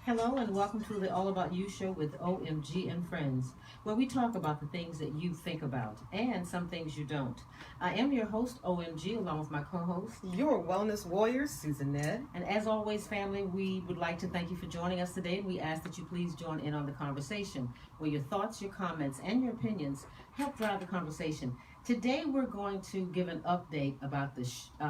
Hello and welcome to the All About You show with OMG and Friends, where we talk about the things that you think about and some things you don't. I am your host, OMG, along with my co-host. Your wellness warrior, Susan Ned. And as always, family, we would like to thank you for joining us today. We ask that you please join in on the conversation, where your thoughts, your comments, and your opinions help drive the conversation. Today we're going to give an update about the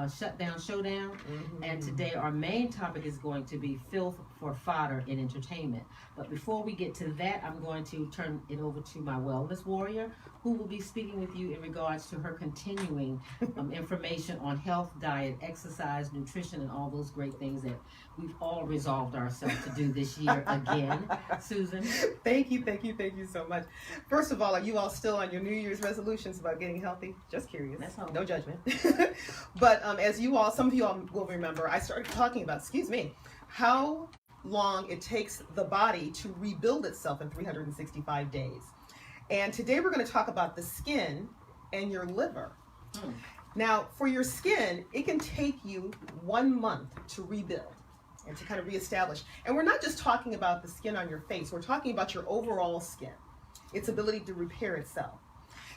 Shutdown Showdown, and today our main topic is going to be filth for fodder in entertainment. But before we get to that, I'm going to turn it over to my wellness warrior, who will be speaking with you in regards to her continuing information on health, diet, exercise, nutrition, and all those great things that we've all resolved ourselves to do this year again. Susan? Thank you so much. First of all, are you all still on your New Year's resolutions about getting healthy? Just curious. That's all. No judgment. But as some of you all will remember, I started talking about, how long it takes the body to rebuild itself in 365 days. And today we're going to talk about the skin and your liver. Now, for your skin, it can take you 1 month to rebuild and to kind of reestablish. And we're not just talking about the skin on your face, we're talking about your overall skin, its ability to repair itself.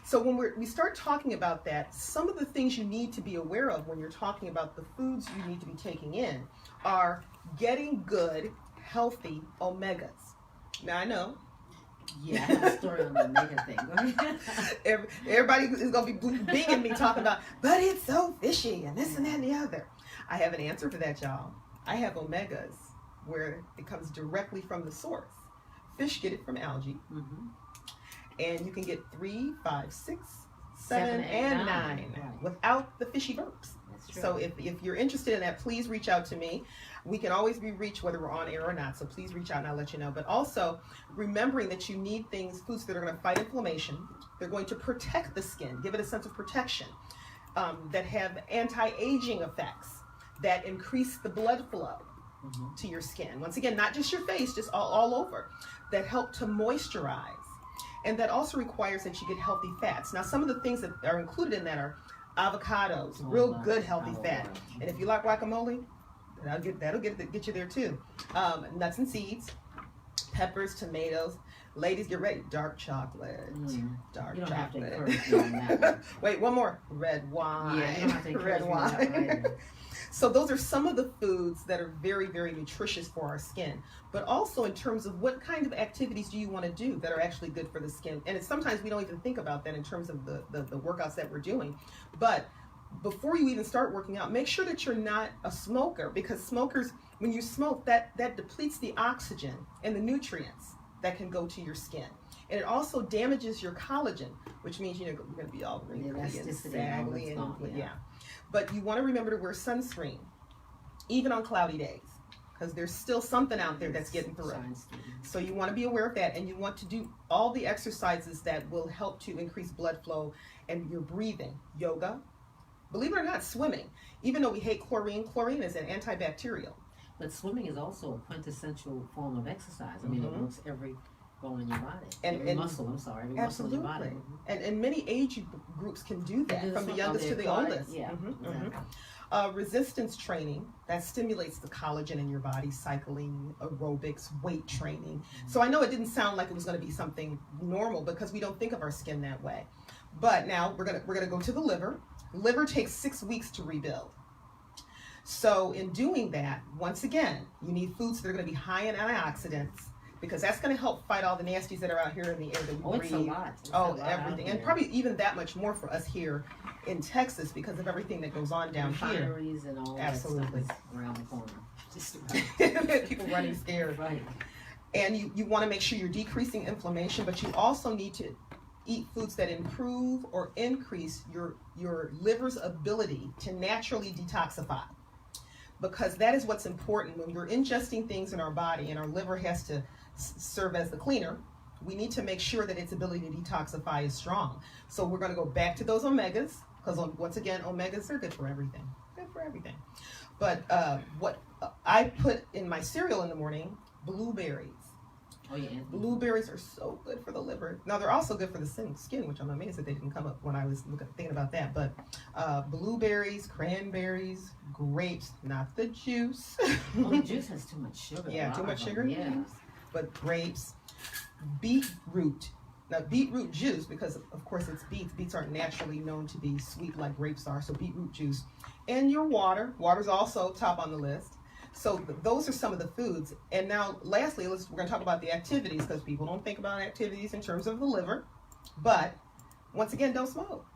So when we start talking about that, some of the things you need to be aware of when you're talking about the foods you need to be taking in are getting good, healthy omegas. Now I know. Yeah, I have a story on the omega thing. Everybody is going to be binging me talking about, but it's so fishy and this and that and the other. I have an answer for that, y'all. I have omegas where it comes directly from the source. Fish get it from algae. And you can get 3, 5, 6, 7, and 9 without the fishy burps. So if you're interested in that, please reach out to me. We can always be reached whether we're on air or not, so please reach out and I'll let you know. But also remembering that you need foods that are going to fight inflammation. They're going to protect the skin, give it a sense of protection, that have anti-aging effects, that increase the blood flow to your skin. Once again, not just your face, just all over, that help to moisturize. And that also requires that you get healthy fats. Now, some of the things that are included in that are avocados, real good healthy fat. And if you like guacamole, that'll get you there too. Nuts and seeds, peppers, tomatoes. Ladies, get ready. Dark chocolate. Dark you don't chocolate. Have to encourage me on that one. Wait, one more. Red wine. Yeah, you don't have to encourage red me on that wine. So those are some of the foods that are very, very nutritious for our skin. But also in terms of what kind of activities do you want to do that are actually good for the skin. And sometimes we don't even think about that in terms of the workouts that we're doing. But before you even start working out, make sure that you're not a smoker, because smokers, when you smoke, that depletes the oxygen and the nutrients that can go to your skin. And it also damages your collagen, which means you're going to be all wrinkly and saggly. But you want to remember to wear sunscreen, even on cloudy days, because there's still something out there that's getting through. So you want to be aware of that, and you want to do all the exercises that will help to increase blood flow and your breathing. Yoga, believe it or not, swimming. Even though we hate chlorine is an antibacterial. But swimming is also a quintessential form of exercise. I mean, it works every bone in your body. Every muscle in your body. And many age groups can do that, from the youngest to the oldest. Resistance training, that stimulates the collagen in your body, cycling, aerobics, weight training. So I know it didn't sound like it was going to be something normal because we don't think of our skin that way. But now we're gonna go to the liver. Liver takes 6 weeks to rebuild. So in doing that, once again, you need foods that are going to be high in antioxidants, because that's going to help fight all the nasties that are out here in the air that we breathe. It's a lot. Everything. And probably even that much more for us here in Texas because of everything that goes on down here. Refineries and all Absolutely. That stuff is around the corner. Just about. People running scared. Right. And you want to make sure you're decreasing inflammation, but you also need to eat foods that improve or increase your liver's ability to naturally detoxify. Because that is what's important. When we're ingesting things in our body and our liver has to serve as the cleaner, we need to make sure that its ability to detoxify is strong. So we're going to go back to those omegas, because once again, omegas are good for everything. Good for everything. But what I put in my cereal in the morning, blueberries, Oh yeah. Anthony. Blueberries are so good for the liver. Now they're also good for the skin, which I'm amazed that they didn't come up when I was thinking about that. But blueberries, cranberries, grapes, not the juice. Oh, the juice has too much sugar. Yeah, too much sugar in the Yeah. juice. But grapes, beetroot. Now beetroot juice, because of course it's beets. Beets aren't naturally known to be sweet like grapes are. So beetroot juice, and your water. Water's also top on the list. So those are some of the foods. And now, lastly, we're going to talk about the activities, because people don't think about activities in terms of the liver. But once again, don't smoke,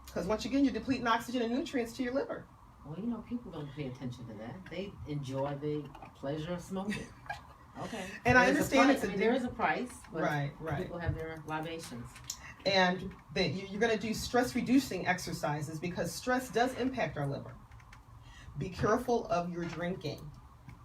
because once again, you're depleting oxygen and nutrients to your liver. Well, you know, people don't pay attention to that. They enjoy the pleasure of smoking. Okay. And I There's a understand price. it's a I mean, there is a price, but Right. people have their libations. And you're going to do stress reducing exercises, because stress does impact our liver. Be careful of your drinking,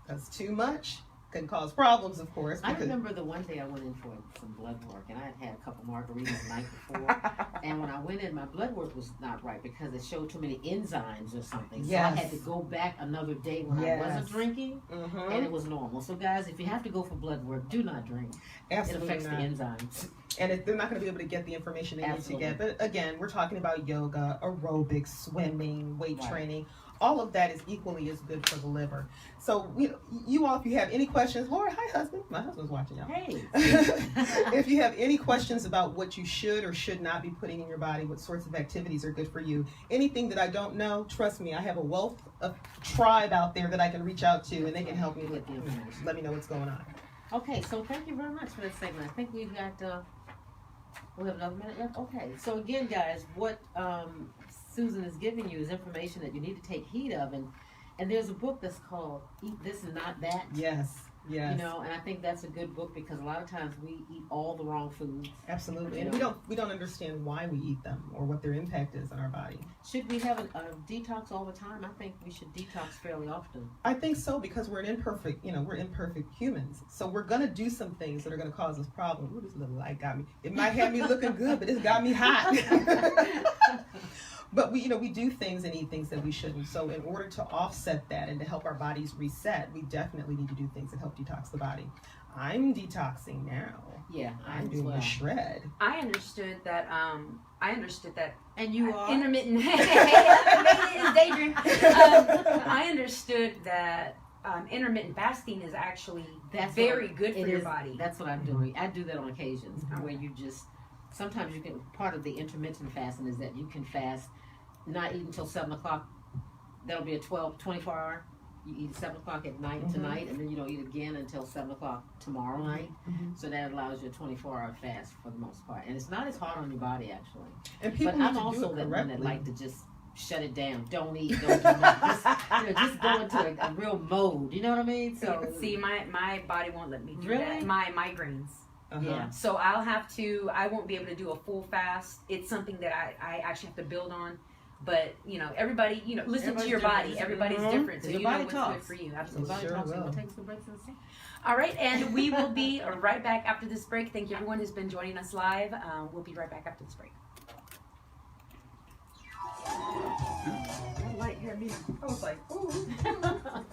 because too much can cause problems, of course. I remember the one day I went in for some blood work, and I had had a couple margaritas the night before. And when I went in, my blood work was not right because it showed too many enzymes or something. So I Yes. had to go back another day when I Yes. wasn't drinking, and it was normal. So guys, if you have to go for blood work, do not drink. Absolutely It affects not. the enzymes. And they're not going to be able to get the information they Absolutely. need to get. But again, we're talking about yoga, aerobics, swimming, weight Right. training. All of that is equally as good for the liver. So you all, if you have any questions, Laura, hi husband. My husband's watching y'all. Hey. If you have any questions about what you should or should not be putting in your body, what sorts of activities are good for you, anything that I don't know, trust me, I have a wealth of tribe out there that I can reach out to, and they can help me Get the information. let me know what's going on. Okay, so thank you very much for this segment. I think we've got, we have another minute left? Okay, so again, guys, what Susan is giving you is information that you need to take heed of. And there's a book that's called Eat This and Not That. Yes, yes. You know, and I think that's a good book because a lot of times we eat all the wrong foods. Absolutely. You And know. we don't understand why we eat them or what their impact is on our body. Should we have a detox all the time? I think we should detox fairly often. I think so, because we're imperfect humans. So we're gonna do some things that are gonna cause us problems. Ooh, this little light got me. It might have me looking good, but it's got me hot. But we do things and eat things that we shouldn't. So in order to offset that and to help our bodies reset, we definitely need to do things that help detox the body. I'm detoxing now. Yeah, I'm doing a shred. I understood that. And you are? Intermittent. It's daydream. I understood that intermittent fasting is actually very good for your body. That's what I'm doing. I do that on occasions where you just, sometimes you can, part of the intermittent fasting is that you can fast, not eat until 7 o'clock. That'll be a 24 hour. You eat 7 o'clock at night tonight, and then you don't eat again until 7 o'clock tomorrow night. So that allows you a 24-hour fast for the most part. And it's not as hard on your body, actually. And people But need I'm to do also it that one correctly. that like to just shut it down. Don't eat, don't do nothing. Just go into a real mode. You know what I mean? So See, my body won't let me do Really? that. My migraines. yeah. So I won't be able to do a full fast. It's something that I actually have to build on. But, everybody, listen to Everybody's your body. different. Everybody's different. So Your you know body what's talks. good for you. Your Absolutely. body Sure talks. will. We'll take some breaks in a second. All right. And we will be right back after this break. Thank you, everyone who's been joining us live. We'll be right back after this break. That light had me. I was like, ooh.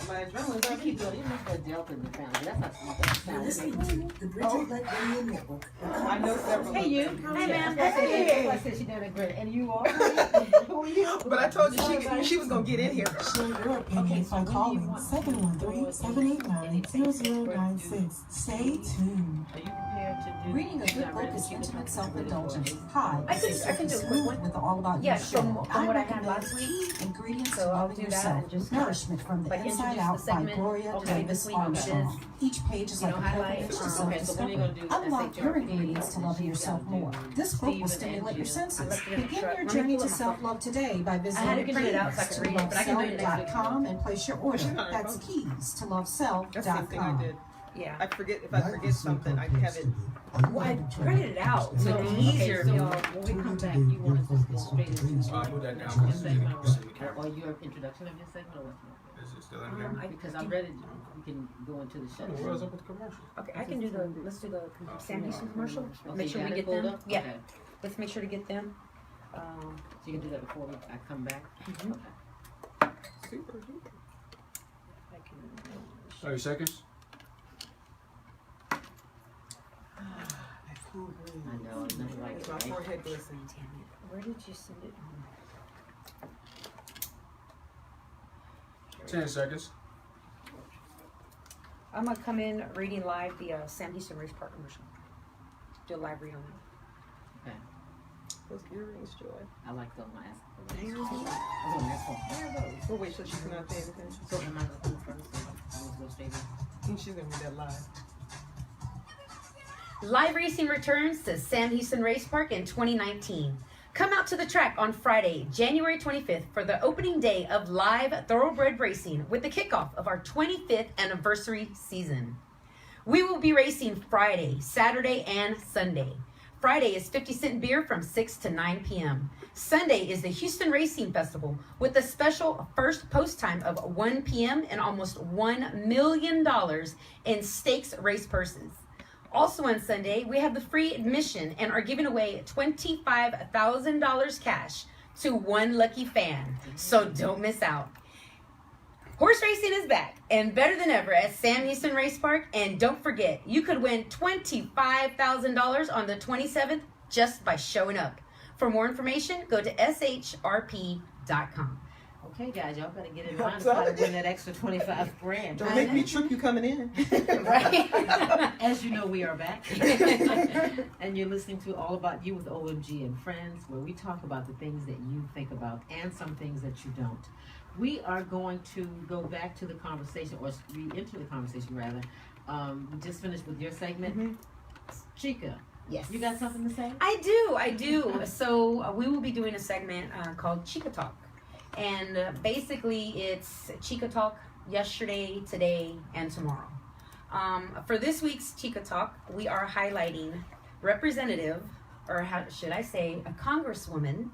My adrenaline's You up. keep going. You must go Delta in the family. That's not smart. That You're sounds listening good. to the Bridget Let Radio Network. I know several. Hey, of you. them. Hey, ma'am. That's what I said. Hey. That's why I said she done a great. And you are? Who are you? But I told you she was gonna get in here. Share your opinions by calling 713-789-0096. Stay tuned. Are you prepared to do? Reading a good book is intimate self-indulgence. Hi, I this can is do a Sophie quick Smooth one. with the All About Yeah, You show. from what I had recommend last week. Ingredients So to I'll loving do that yourself. and just Nourishment from the like inside introduce out the by segment. Gloria Okay, Davis this week is, Armstrong. Each page is like a highlight. pilgrimage to Okay, so when are you self-discovery. gonna do Unlock your SHRP? ingredients to loving yourself more. This book will stimulate your senses. Begin your journey to self-love today by I had visiting to print it out so I could read it, but I can do it next week. loveself.com and place your order. She's not That's opposed. keys to That's the same thing I loveself.com. did. Yeah. I forget if I forget something, I have it. Well, I printed it out, so it'd be easier. So when we come back, you want us to just go straight into I'll put that down your because segment you see the camera. or your introduction of your segment or what? Is it still in there? Because I'm ready. We can go into the show. Oh, where's up with the commercial? Okay, I can do let's do the sanitation commercial. Okay, Make sure you we got it get pulled them. up? Yeah, Okay. let's make sure to get them. So you can do that before I come back? Mhm. Okay. Super duper. I can, 30 seconds. I know, it's nothing like it, My right? forehead glistens. Damn it. Where did you send it? 10 seconds. I'm gonna come in reading live the Sam Houston Race Park commercial. Do a live read on it. Those earrings, Joy. I like them. I asked for Dang. those. I was on this one. Where are those? We'll wait till she's not paying attention. So am I going first? I was go straight in. I think she's gonna read that live. Live racing returns to Sam Houston Race Park in 2019. Come out to the track on Friday, January 25th for the opening day of live thoroughbred racing with the kickoff of our 25th anniversary season. We will be racing Friday, Saturday, and Sunday. Friday is 50-cent beer from 6 to 9 p.m. Sunday is the Houston Racing Festival with a special first post time of 1 p.m. and almost $1 million in stakes race purses. Also on Sunday, we have the free admission and are giving away $25,000 cash to one lucky fan. So don't miss out. Horse racing is back and better than ever at Sam Houston Race Park. And don't forget, you could win $25,000 on the 27th just by showing up. For more information, go to shrp.com. Okay, guys, y'all better get in line to try to win that extra 25 grand. Don't make me trick you coming in. Right? As you know, we are back. And you're listening to All About You with OMG and Friends, where we talk about the things that you think about and some things that you don't. We are going to go back to the conversation, or re-enter the conversation rather. We just finished with your segment. Chica, Yes. you got something to say? I do. So we will be doing a segment called Chica Talk. And basically it's Chica Talk yesterday, today, and tomorrow. For this week's Chica Talk, we are highlighting Representative, or how should I say, a Congresswoman,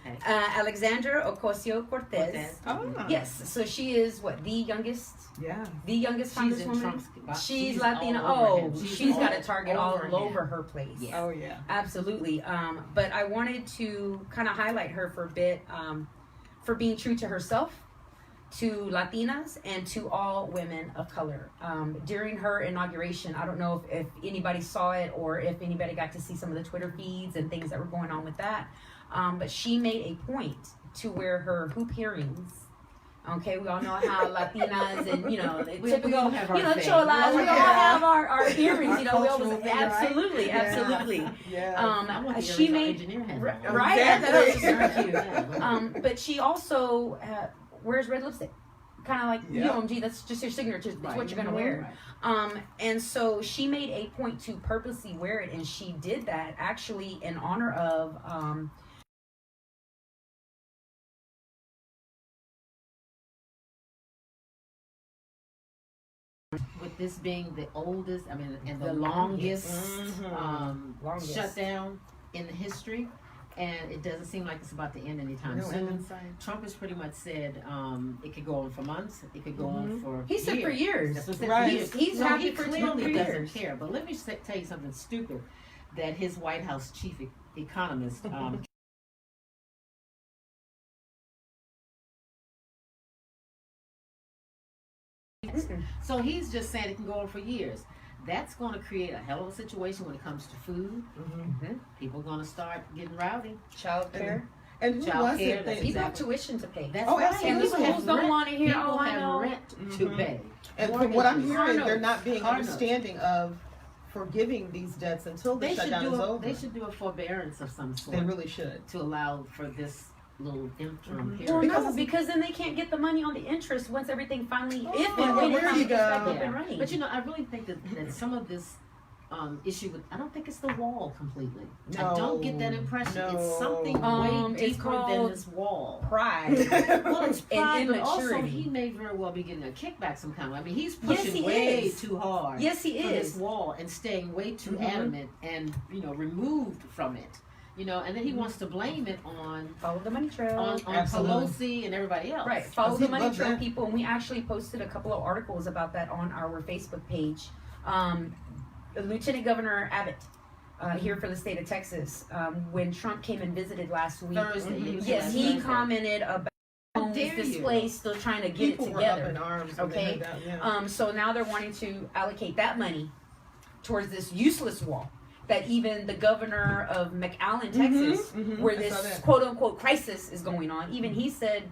Okay. Alexandra Ocasio-Cortez. Cortez. Oh. Yes, so she is what, the youngest Yeah. Congresswoman? She's in Trump's box. She's all Latina. over him. She's got a target all him. over her place. Yeah. Oh yeah. Absolutely. But I wanted to kind of highlight her for a bit, for being true to herself, to Latinas, and to all women of color. During her inauguration, I don't know if anybody saw it or if anybody got to see some of the Twitter feeds and things that were going on with that. But she made a point to wear her hoop earrings. Okay, we all know how Latinas and, We all have our thing. cholas, we all Yeah. have our earrings, we always, cultural thing, right? absolutely, Yeah. absolutely. Yeah. I want the She earrings our made, engineer has right, on. right? Exactly. That was Yeah. but she also wears red lipstick, kind of like Yeah. OMG. That's just your signature. It's Right. what you're gonna wear. And so she made a point to purposely wear it, and she did that actually in honor of With this being the oldest, I mean, and the The longest, Longest. shutdown in the history, and it doesn't seem like it's about to end anytime No soon. end in sight. Trump has pretty much said it could go on for months, it could go on for he said for years. That's what he said Right. for years. He's No, happy he for clearly 2 doesn't years. care. But let me tell you something stupid that his White House chief economist so he's just saying it can go on for years. That's going to create a hell of a situation when it comes to food. Mm-hmm. People are going to start getting rowdy. Child care. And who Child was care, it? that's that- People have Exactly. tuition to pay. That's Oh, right. absolutely. And the People have schools don't rent- want to hear, people oh, I have know. rent to Mhm. pay. And from what I'm Mortgages, hearing, they're cars not being notes. understanding of forgiving these debts until the They should shutdown is do over. they should do a forbearance of some sort They really should. to allow for this little interim Mhm. period. Well, Because no, it's- because then they can't get the money on the interest once everything finally, Oh, if and well, when it there finally you gets back go. up and running. But I really think that some of this issue with, I don't think it's the wall completely. I No, don't get that impression. It's something no. way It's deeper than called this wall. pride. Well, it's pride, but also immaturity. he may very well be getting a kickback some kind of. I mean, he's Yes, pushing he way is. too hard Yes, he for this is. wall and staying way too Mhm. adamant and removed from it. And then he wants to blame it on Follow the money trail. Absolutely. Pelosi and everybody else. Right, follow Because the he money loves trail that. people, and we actually posted a couple of articles about that on our Facebook page. Lieutenant Governor Abbott, here for the state of Texas, when Trump came and visited last week, Thursday. Mhm. He was yes, last he Thursday. commented about How homes dare you. displaced, still trying to get People it were up together. in arms. when they Okay. heard that, yeah. So now they're wanting to allocate that money towards this useless wall. that even the governor of McAllen, Texas, where I saw this that. quote unquote crisis is going on, even he said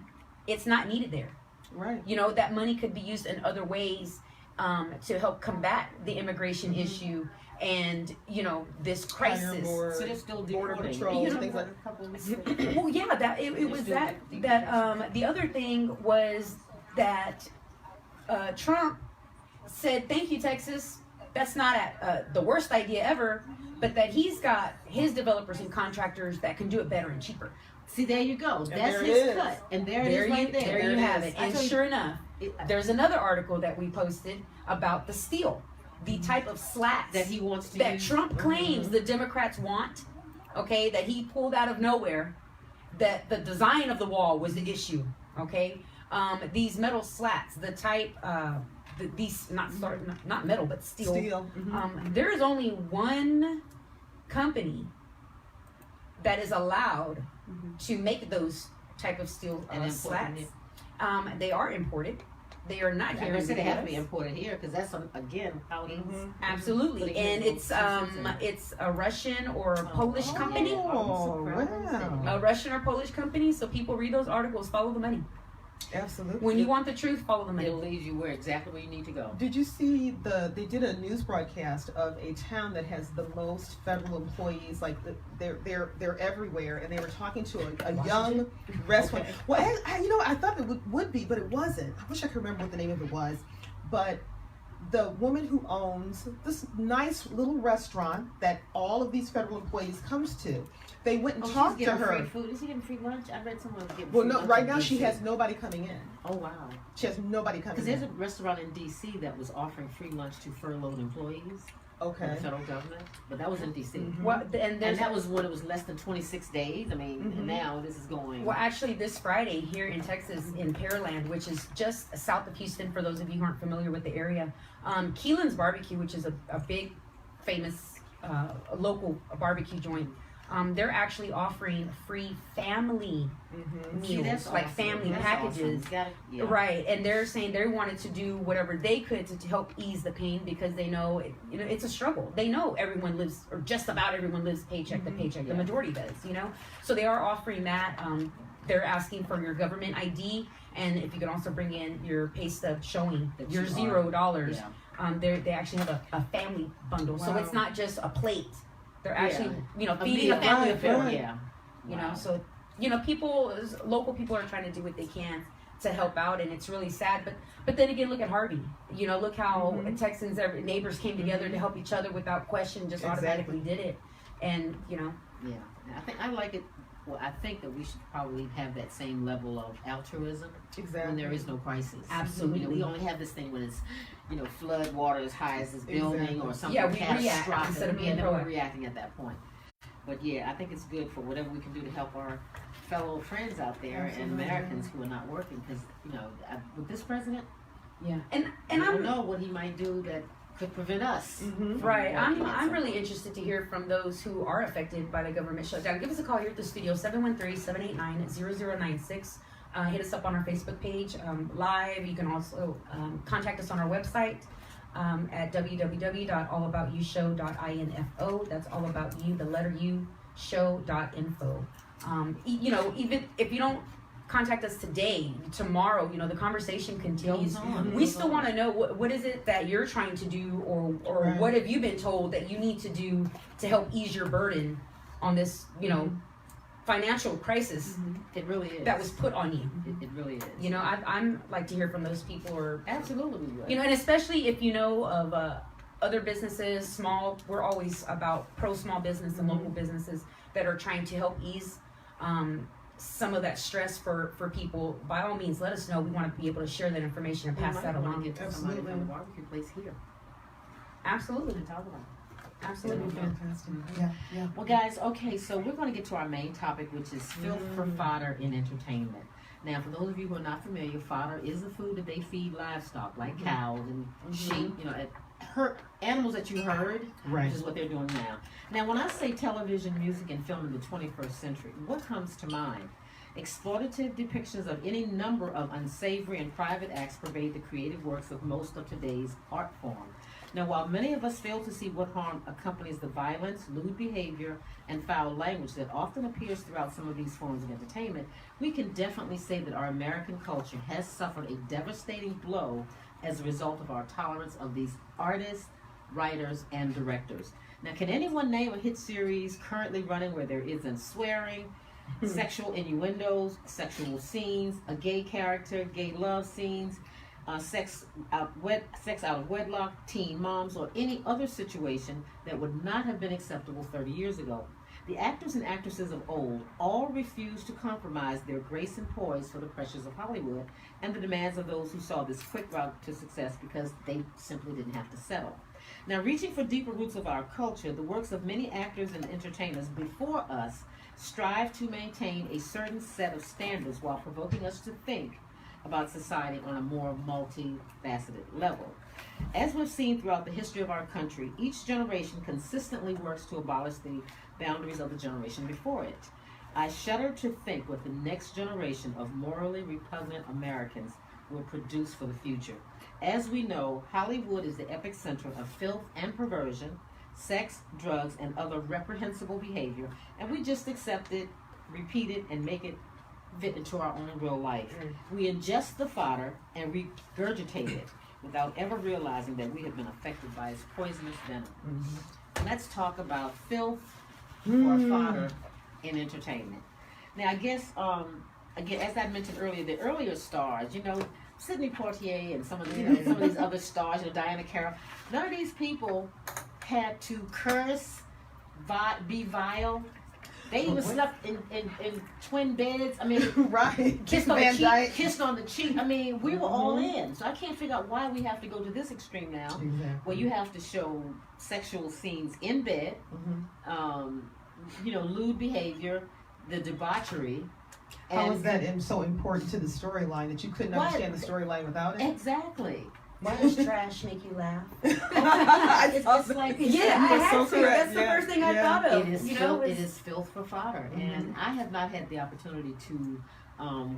it's not needed there. Right. You know, that money could be used in other ways to help combat the immigration issue and, you know, this crisis. More So they're still border deporting. patrol, You know, things like Well, yeah, that it was that the other thing was that Trump said, "Thank you, Texas. That's not the worst idea ever," but that he's got his developers and contractors that can do it better and cheaper. See, there you go. That's there it his is. cut, and there it is right there. There you it have is. it. I And tell you- sure enough, It- there's another article that we posted about the steel, the type of slats that he wants to that use. Trump claims the Democrats want, okay, that he pulled out of nowhere, that the design of the wall was the issue, okay? These metal slats, the type, these, not metal, but steel. steel. There is only one company that is allowed to make those type of steel And import slats. them They are imported. They are not I here was in say the they have to be US. imported here because that's again how he's Absolutely, Putting and in it's those pieces in. it's a Russian or a Polish company, Oh, wow. a Russian or Polish company. So people read those articles, follow the money. Absolutely. When you want the truth, follow the money. It'll lead you exactly where you need to go. Did you see they did a news broadcast of a town that has the most federal employees, like they're everywhere, and they were talking to a young restaurant. Okay. Well, I thought it would be, but it wasn't. I wish I could remember what the name of it was, but the woman who owns this nice little restaurant that all of these federal employees comes to, they went and talked to her. Free food. Is he getting free lunch? I read someone was getting Well, free no, lunch right in now she DC. has nobody coming in. Oh wow. She has nobody coming Because in. there's a restaurant in DC that was offering free lunch to furloughed employees of Okay. the federal government, but that was in DC. Well, and And there's that was when it was less than 26 days. I mean, and now this is going. well, actually, this Friday here in Texas, in Pearland, which is just south of Houston, for those of you who aren't familiar with the area, Keelan's Barbecue, which is a big, famous local barbecue joint, they're actually offering free family See, meals, that's like awesome. family That's packages. awesome. Yeah. Right, and they're saying they wanted to do whatever they could to help ease the pain because they know, it's a struggle. They know everyone lives, or just about everyone lives paycheck to paycheck. The Yeah. majority does, So they are offering that. They're asking for your government ID, and if you can also bring in your pay stub showing That your you are- $0. Yeah. They actually have a family bundle, so Wow. it's not just a plate. They're actually, feeding meal, a family right, of four. right. Yeah. Wow. So local people are trying to do what they can to help out, and it's really sad. But then again, look at Harvey. Look how Texans, neighbors came together to help each other without question, just automatically did it, and Yeah, I like it. Well, I think that we should probably have that same level of altruism Exactly. when there is no crisis. Absolutely. We only have this thing when it's, flood water as high as this building Exactly. or something Yeah, we react catastrophic. instead of being and then we're proactive. reacting at that point. But yeah, I think it's good for whatever we can do to help our fellow friends out there and Absolutely. Americans who are not working. Because with this president, yeah, and I don't I'm know what he might do that could prevent us. from right. working at I'm some really point. interested to hear from those who are affected by the government shutdown. Give us a call here at the studio 713-789-0096. Hit us up on our Facebook page live. You can also contact us on our website at www.allaboutyouShow.info. That's all about you, the letter U, show.info. Even if you don't contact us today, tomorrow, the conversation continues. Goes on. We still want to know what is it that you're trying to do, or Right. what have you been told that you need to do to help ease your burden on this, financial crisis It really is. that was put on you. It really is. I'm like to hear from those people, or Absolutely, we would. and especially if you know of other businesses, small. We're always about pro small business and local businesses that are trying to help ease some of that stress for people. By all means, let us know. We want to be able to share that information and We pass might that wanna along. get to somebody Absolutely. from the barbecue place here Absolutely, and talk about it. absolutely. Fantastic. Yeah. Well, guys, okay, so we're going to get to our main topic, which is filth for fodder in entertainment. Now, for those of you who are not familiar, fodder is the food that they feed livestock, like cows and sheep, animals that you heard, Right. which is what they're doing now. Now, when I say television, music, and film in the 21st century, what comes to mind? Exploitative depictions of any number of unsavory and private acts pervade the creative works of most of today's art form. Now, while many of us fail to see what harm accompanies the violence, lewd behavior, and foul language that often appears throughout some of these forms of entertainment, we can definitely say that our American culture has suffered a devastating blow as a result of our tolerance of these artists, writers, and directors. Now, can anyone name a hit series currently running where there isn't swearing, sexual innuendos, sexual scenes, a gay character, gay love scenes, sex out of wedlock, teen moms, or any other situation that would not have been acceptable 30 years ago? The actors and actresses of old all refused to compromise their grace and poise for the pressures of Hollywood and the demands of those who saw this quick route to success because they simply didn't have to settle. Now, reaching for deeper roots of our culture, the works of many actors and entertainers before us strive to maintain a certain set of standards while provoking us to think about society on a more multifaceted level. As we've seen throughout the history of our country, each generation consistently works to abolish the boundaries of the generation before it. I shudder to think what the next generation of morally repugnant Americans will produce for the future. As we know, Hollywood is the epicenter of filth and perversion, sex, drugs, and other reprehensible behavior, and we just accept it, repeat it, and make it fit into our own real life. We ingest the fodder and regurgitate it without ever realizing that we have been affected by its poisonous venom. Let's talk about filth or fodder in entertainment. Now, I guess, again, as I mentioned earlier, the earlier stars, Sidney Poitier and some of these other stars, Diana Carroll, none of these people had to curse, be vile. They even slept in twin beds. I mean, Right. kissed on the Van cheek. Dyke. Kissed on the cheek. I mean, we were all in. So I can't figure out why we have to go to this extreme now, where you have to show sexual scenes in bed, lewd behavior, the debauchery. How is that so important to the storyline that you couldn't understand the storyline without it? Exactly. Why does trash make you laugh? It's like That's the first thing I thought of. It is it is filth for fodder, and I have not had the opportunity to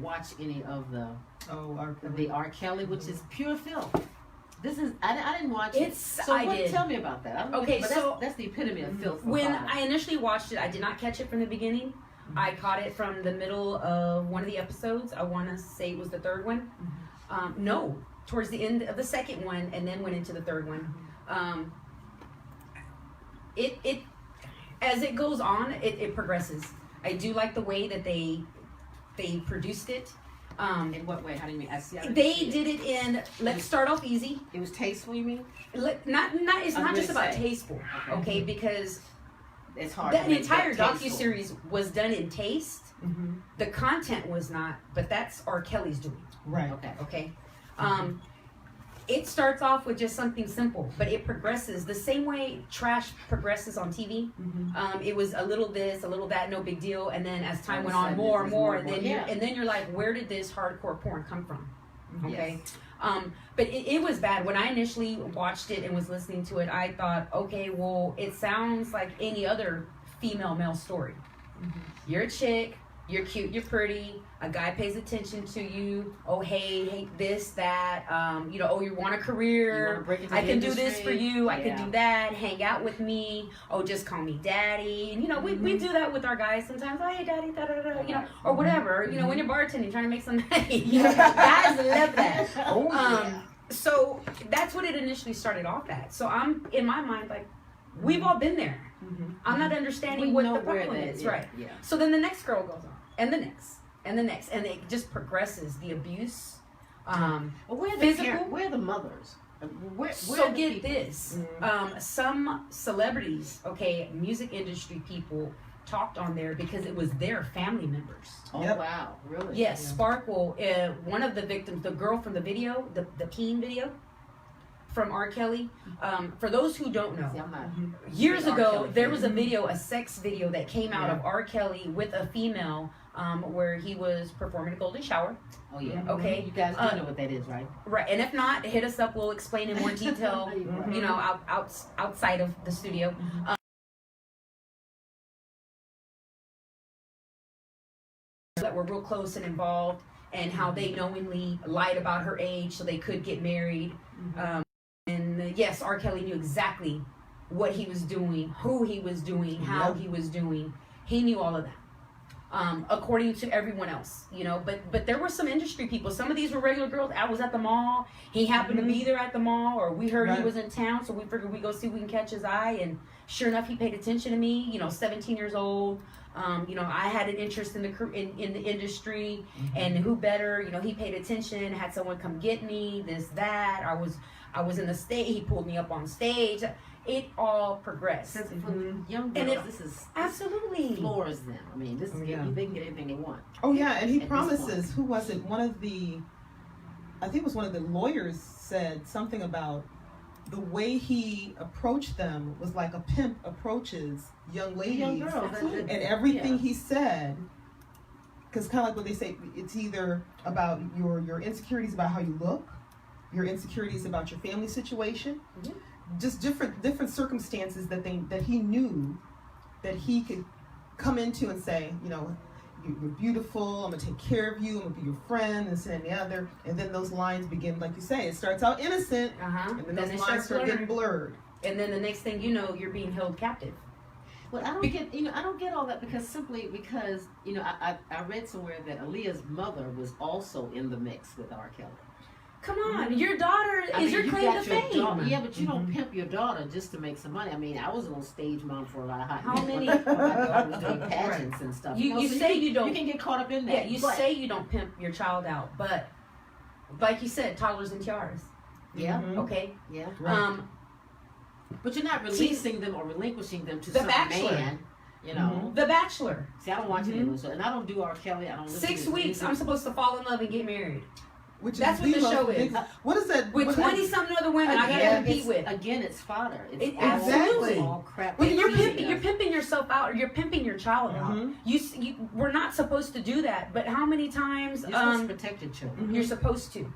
watch any of the R. Kelly, which is pure filth. This is I didn't watch it. Tell me about that. That's the epitome of filth. When I initially watched it, I did not catch it from the beginning. I caught it from the middle of one of the episodes. I want to say it was the third one. No, towards the end of the second one, and then went into the third one. It as it goes on, it progresses. I do like the way that they produced it. In what way? How do you mean? They did it in. Let's start off easy. It was tasteful. You mean? It's not just about tasteful, okay? Because it's hard. The entire docuseries was done in taste. The content was not, but that's R. Kelly's doing. Right. Okay. It starts off with just something simple, but it progresses the same way trash progresses on TV. It was a little this, a little that, no big deal, and then as time went on, more and more, and then you're like, where did this hardcore porn come from? Okay. But it was bad. When I initially watched it and was listening to it, I thought, okay, well, it sounds like any other female-male story. You're a chick, you're cute, you're pretty, a guy pays attention to you, oh, hey, this, that, oh, you want a career, I can do this for you, I can do that, hang out with me, oh, just call me daddy, and, we do that with our guys sometimes, oh, hey, daddy, da-da-da-da, or whatever, when you're bartending, trying to make some money, guys love that. So that's what it initially started off at. So I'm, in my mind, like, we've all been there. I'm not understanding what the problem is. Right. Yeah. So then the next girl goes on, and the next, and the next, and it just progresses. The abuse, physical. Where are the mothers? So get this. Some celebrities, music industry people, talked on there because it was their family members. Oh, wow. Really? Yes. Sparkle, one of the victims, the girl from the video, the teen video from R. Kelly. For those who don't know, years ago, there was a video, a sex video that came out of R. Kelly with a female where he was performing a golden shower. Oh, yeah. Okay. You guys do know what that is, right? Right. And if not, hit us up. We'll explain in more detail, outside of the studio. That were real close and involved, and how they knowingly lied about her age so they could get married. And yes, R. Kelly knew exactly what he was doing, who he was doing, how Yep. he was doing. He knew all of that. According to everyone else, but there were some industry people. Some of these were regular girls. I was at the mall. He happened to be there at the mall, or we heard he Right. was in town, so we figured we go see if we can catch his eye. And sure enough, he paid attention to me. 17 years old. I had an interest in the industry, and who better? He paid attention. Had someone come get me. This, that. I was in the stage. He pulled me up on stage. It all progressed. Because for young And girls, this is Absolutely. floors them. I mean, this is Yeah. they can get anything they want. Oh yeah, and he At this promises. Who was it? I think it was one of the lawyers said something about the way he approached them was like a pimp approaches young ladies, Young girls, and everything yeah. he said. Because kind of like what they say, it's either about your insecurities about how you look, your insecurities about your family situation, Yeah. just different circumstances that he knew that he could come into and say, you're beautiful, I'm gonna take care of you, I'm gonna be your friend, this and the other, and then those lines begin, like you say, it starts out innocent, Uh-huh. and then Then those it lines starts start getting blurring. blurred. And then the next thing you know, you're being held captive. Well, I don't get I don't get all that because I read somewhere that Aaliyah's mother was also in the mix with R. Kelly. Come on, your daughter I is mean, your you claim got to your fame. daughter, yeah, but you don't pimp your daughter just to make some money. I mean, I was on stage mom for a lot of hot How years many- when my daughter was doing pageants and stuff. You so say can, you don't- You can get caught up in that. Yeah, you but, say you don't pimp your child out, but like you said, toddlers and tiaras. yeah, Mhm. Okay. yeah. Right. But you're not releasing them or relinquishing them to The some Bachelor. man. The Bachelor. See, I don't watch any of those, and I don't do R. Kelly. I don't. Listen 6 to his weeks, music. I'm supposed to fall in love and get married. Which That's is what the most show is. ridiculous. What is that? With what 20 something other women, I Again, gotta compete it's- with. Again, it's fodder. It's It- all- absolutely. all crap. When you're It's easy pimping, you're enough. pimping yourself out, or you're pimping your child out. Mhm. We're not supposed to do that. But how many times? You're supposed to protect your children. You're supposed to.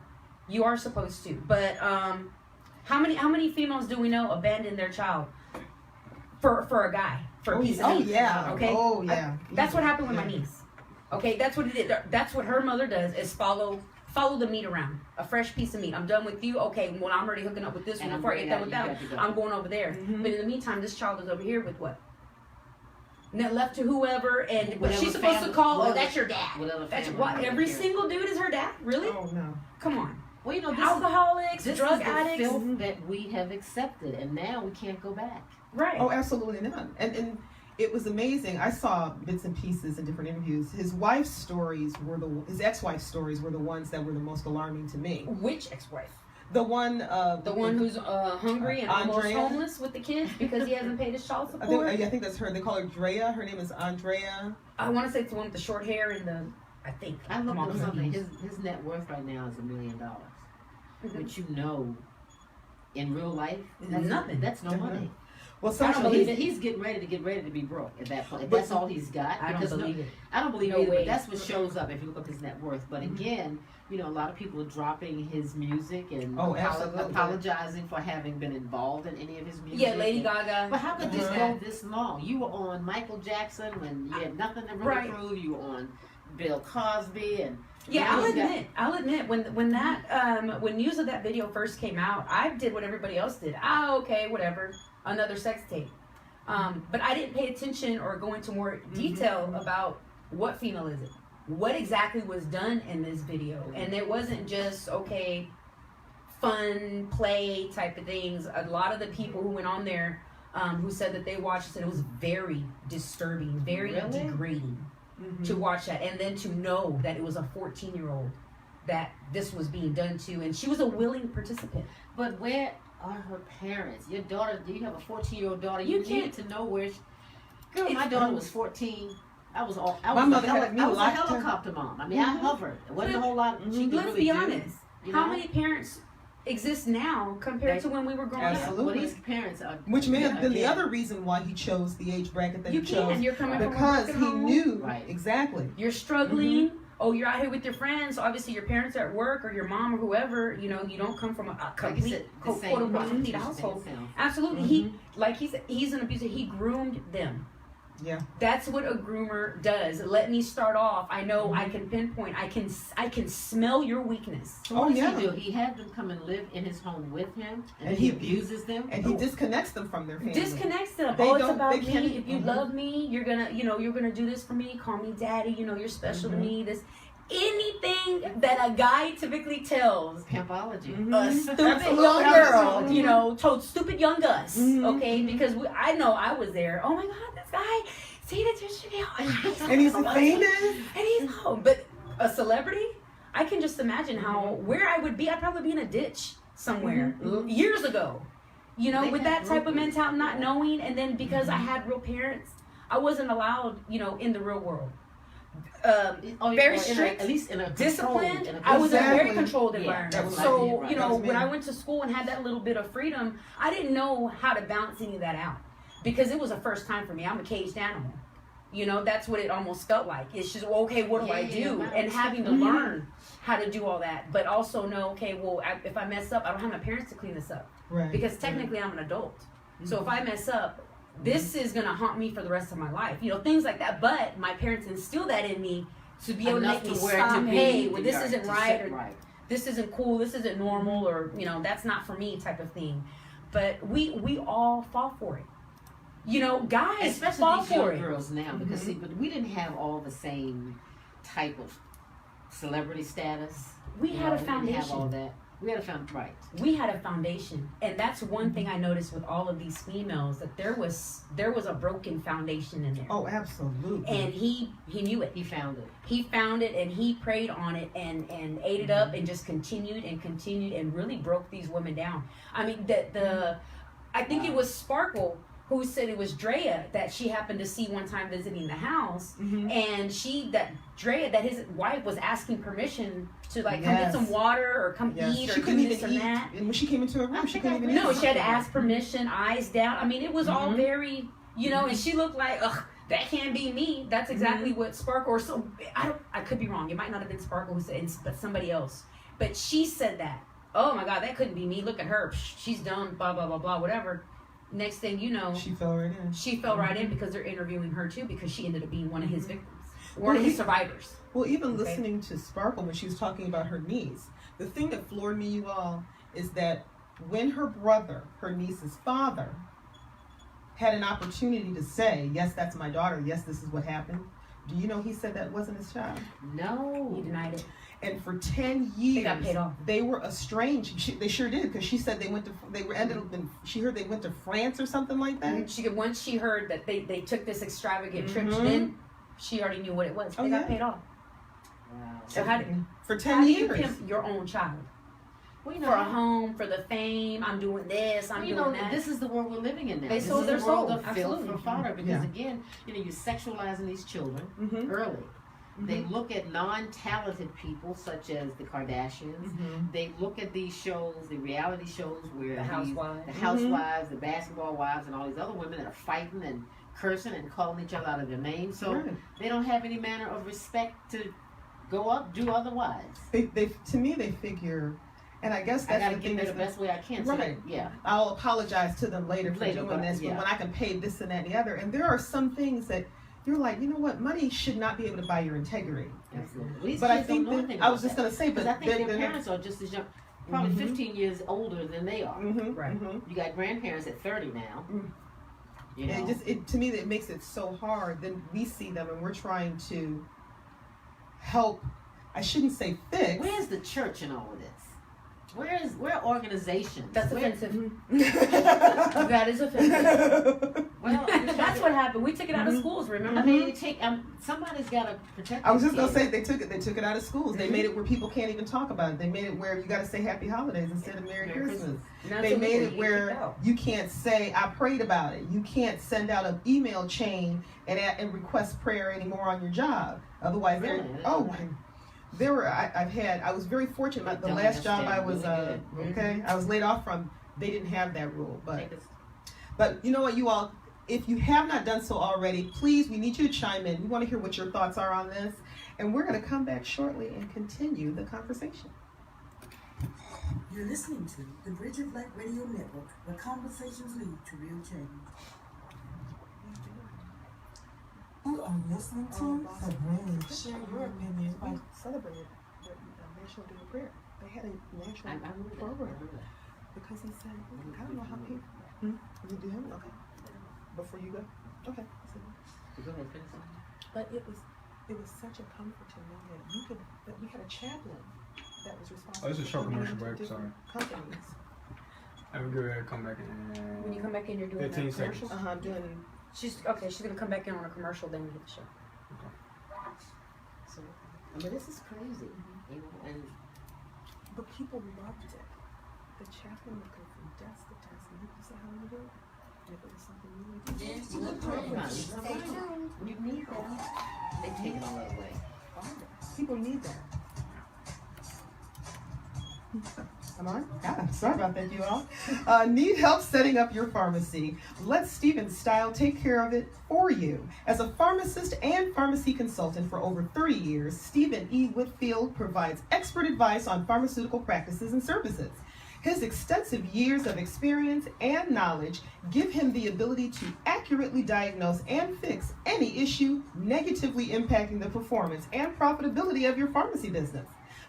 You are supposed to. But how many females do we know abandon their child for a guy, for a piece of Oh meat? yeah. Okay. Oh yeah. That's what happened with my Yeah. niece. Okay, that's what it is. That's what her mother does is follow the meat around. A fresh piece of meat. I'm done with you. Okay, well I'm already hooking up with this And one. I'm Before I going get done out, with you that got to one, go. I'm going over there. Mhm. But in the meantime, this child is over here with what? Now left to whoever, and but Whatever she's supposed family- to call. Oh, whatever- that's your dad. whatever That's family what member every cares. single dude is her dad. Really? Oh no. Come on. Well, you know, this Alcoholics, this drug is the addicts. filth that we have accepted, and now we can't go back. Right. Oh, absolutely not. And it was amazing. I saw bits and pieces in different interviews. His wife's stories his ex-wife's stories were the ones that were the most alarming to me. Which ex-wife? The one, The one who's hungry and almost Andrea? homeless with the kids because he hasn't paid his child I support. think that's her. They call her Drea. Her name is Andrea. I want to say it's the one with the short hair and the. I think. I looked I'm up on something. confused. His net worth right now is $1 million, Mhm. which in real life, Nothing. That's no money. Well, I some don't of believe these, he's getting ready to be broke at that point. If But- that's all he's got, I don't because believe it. I don't believe No either. way. But that's what shows up if you look up his net worth. But Mhm. again, a lot of people are dropping his music and Oh, absolutely. apologizing for having been involved in any of his music. Yeah, Lady and- Gaga. But how could this Uh-huh. go this long? You were on Michael Jackson when you had nothing to really Right. prove. You were on Bill Cosby and Yeah, now I'll you got- admit. When news of that video first came out, I did what everybody else did. Okay, whatever, another sex tape. But I didn't pay attention or go into more detail about what female is it, what exactly was done in this video, and it wasn't just fun play type of things. A lot of the people who went on there, who said that they watched it, and it was very disturbing, very Really? degrading Mhm. to watch that, and then to know that it was a 14-year-old that this was being done to, and she was a willing participant. But where are her parents? Your daughter, you have a 14-year-old daughter. You You need to know where. Girl, my It's- daughter was 14. I was My a mother had me I was a locked up. helicopter mom. I mean, I Mhm. hovered. It wasn't a whole lot she could Let's really be do, honest. you How know? many parents exist now compared to when we were growing Absolutely. up? Well, these parents are. Which may have been the again, other reason why he chose the age bracket that You he chose. can. You're coming from a Because broken he home. knew Right. exactly. You're struggling. Oh, you're out here with your friends. Obviously, your parents are at work, or your mom, or whoever. You don't come from a like you complete, said, the quote same unquote, complete prostitution household. thing sounds- Absolutely. He, like he said, he's an abuser. He groomed them. Yeah. That's what a groomer does. Let me start off. I know I can pinpoint. I can smell your weakness. So what Oh, does yeah. he do? He had them come and live in his home with him, and, And he he- abuses them. And he disconnects them from their family. Disconnects them. They It's don't- about they me. can't- If you love me, you're gonna do this for me. Call me daddy. You're special to me. This anything that a guy typically tells Pimpology. a stupid Absolutely, young girl, absolutely. told stupid young Gus, Mhm. okay? Because I know I was there. Oh my God, this guy, see the tissue, And he's famous. and he's but a celebrity. I can just imagine how where I would be. I'd probably be in a ditch somewhere years ago. They With have that type of groupies. mentality, not knowing, and then because I had real parents, I wasn't allowed, in the real world. Very strict, at least in a disciplined. controlled- in a I was in a very Exactly. controlled Yeah, environment. that was So, right. That was when me. I went to school and had that little bit of freedom, I didn't know how to balance any of that out because it was a first time for me. I'm a caged animal. That's what it almost felt like. It's just, well, okay, what do I do? wow. And having to learn how to do all that, but also know, okay, well, if I mess up, I don't have my parents to clean this up Right. because technically I'm an adult. So if I mess up, this is gonna haunt me for the rest of my life. Things like that. But my parents instilled that in me to be able to enough make me where stop. to be, Hey, well, this right, isn't to right, sit or right. this isn't cool, this isn't normal, or that's not for me, type of thing. But we all fall for it. Guys Especially fall these for young it. girls now, because see, but we didn't have all the same type of celebrity status. We had a We didn't have all foundation. that. We had a foundation, right? We had a foundation, and that's one thing I noticed with all of these females, that there was a broken foundation in there. Oh, absolutely. And he knew it. He found it. He found it and he prayed on it and ate it up and just continued and really broke these women down. I mean, I think it was Sparkle who said it was Drea that she happened to see one time visiting the house, and that his wife was asking permission to come get Yes. some water or come Yes. eat or She do couldn't this even or eat. that. And when she came into her room, she couldn't even eat. No, she had to ask permission, eyes down. I mean, it was all very, and she looked like, ugh, that can't be me. That's exactly what Sparkle, or so, I could be wrong. It might not have been Sparkle who said, but somebody else. But she said that. Oh my God, that couldn't be me. Look at her. She's done, blah, blah, blah, blah, whatever. Next thing you know, She fell right in. she fell right in because they're interviewing her too, because she ended up being one of his victims, one of his survivors. Well, even Okay. listening to Sparkle when she was talking about her niece, the thing that floored me, you all, is that when her brother, her niece's father, had an opportunity to say, yes, that's my daughter, yes, this is what happened, do you know he said that wasn't his child? No. He denied it. And for 10 years, They got paid off. they were estranged. They sure did, because she said she heard they went to France or something like that. Once she heard that they took this extravagant trip, Mhm. then she already knew what it was. They Oh, got yeah. paid off. Wow. So how For How 10 do you years. pimp your own child? Well, For a home, for the fame, I'm doing this, I'm doing that. this is the world we're living in now. They This sold is their the world soul. of filth Absolutely. for fodder, because Yeah. again, you're sexualizing these children Mhm. early. They look at non-talented people such as the Kardashians. Mhm. They look at these shows, the reality shows where The housewives. the housewives, the basketball wives, and all these other women that are fighting and cursing and calling each other out of their names. So Right. they don't have any manner of respect to go up, do otherwise. They to me they figure, and I guess I that's gotta the get thing there is the best way I can. So Right. yeah. I'll apologize to them later for Later, doing but, this, but yeah. when I can pay this and that and the other, and there are some things that you're like, you know what, money should not be able to buy your integrity. Absolutely. These But I kids don't think know that, anything I was about just that. gonna say, but Because I think their they're parents are just as young, probably Mhm. 15 years older than they are. Right. You got grandparents at 30 now. Mm. You know? And to me that makes it so hard. Then we see them and we're trying to help. I shouldn't say fix. Where's the church in all of this? Where are organizations? That's Where- offensive. That is offensive. Well, That's what happened. We took it out of schools, remember? I mean, they take. Somebody's got to protect. I was these just gonna kids. say they took it out of schools. They made it where people can't even talk about it. They made it where you got to say Happy Holidays instead of Merry Christmas. And that's They illegal. made You it get where kicked out. you can't say I prayed about it. You can't send out an email chain and request prayer anymore on your job. Otherwise, Really? I was very fortunate. The Don't last job I understand. was Really good. okay. I was laid off from. They didn't have that rule, Take us- but you know what, you all, if you have not done so already, please, we need you to chime in. We want to hear what your thoughts are on this, and we're going to come back shortly and continue the conversation. You're listening to the Bridge of Light Radio Network, where conversations lead to real change. are listening to the bridge. Share your opinion. We celebrated the National Day of Prayer. They had a national I remember that. program because he said, I don't know how people. You do him? Okay. Before you go? Okay. So, Go ahead, finish it. but it was such a comfort to know that we had a chaplain that was responsible. Oh, this is a short for going commercial into break, different Companies. I'm gonna come back When you in come back in, you're doing 15 that commercial. seconds. I'm doing. She's okay. She's gonna come back in on a commercial, then we hit the show. So, I mean, this is crazy, you know, and But people loved it. The chaplain would go from desk to desk, and he would say, "How you doing?" And if it was something really yes, you look great, honey. You need that. They take it all that way. People need that. Am I? God, sorry about that, you all. Need help setting up your pharmacy? Let Steven Style take care of it for you. As a pharmacist and pharmacy consultant for over 30 years, Stephen E. Whitfield provides expert advice on pharmaceutical practices and services. His extensive years of experience and knowledge give him the ability to accurately diagnose and fix any issue negatively impacting the performance and profitability of your pharmacy business.